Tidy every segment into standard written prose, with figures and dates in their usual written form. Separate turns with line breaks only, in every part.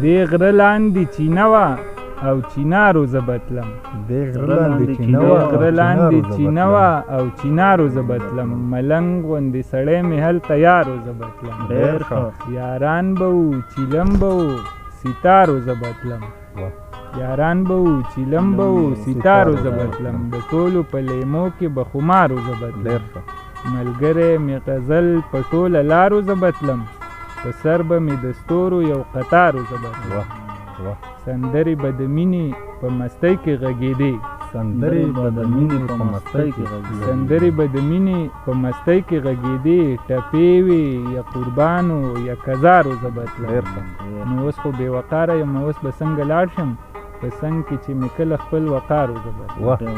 دې غره لاندې چینه وه او چینارو زه بتلم
دې غره لاندې
چینه وه او چینارو زه بتلم ملنګ غوندې سړی مې هلته یارو زه بتلم
ډېر ښه
یاران به وو چیلم به وو ستارو زه بتلم یاران به وو چیلم به وو ستارو زه بتلم د ټولو په لیمو کې به خمارو زه بتلم ملګری مې غزل په ټوله لارو زه بتلم په سر به مې د ستورو یو قطارو زه بتلم سندرې به د مینې په مستۍ کې غږېدې
سندرې به د مینې
په مستۍ کې غږېدې ټپې وې یا قربانو یا کزارو زه بتلم نو اوس خو بې وقاره یم اوس به څنګه لاړ شم په څنګ کې چې مې کله خپل وقارو زه بتلم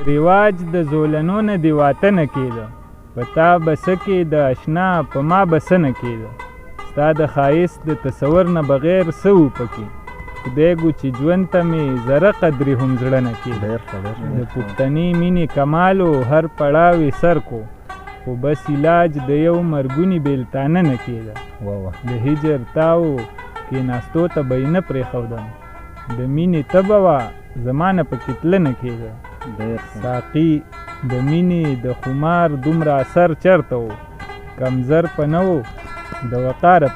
رواج د زولنو نه دې واته نه کېده په تا به څه کېده اشنا په ما به څه نه کېده ستا د ښایست د تصور نه بغیر څه و پکې خدای ګو چې ژوند ته مې ذره قدرې هم زړه نه کېده د پښتني مینې کمالو هر پړاو یې سر کو خو بس علاج د یو مرګوني بېلتانه نه کېده د هجر تاو کېناستو ته به یې نه پرېښودم د مینې تبه وه زما نه پکې تله نه کېده ساقي د مینې د خمار دومره اثر چرته و کمزر په نه و د وقاره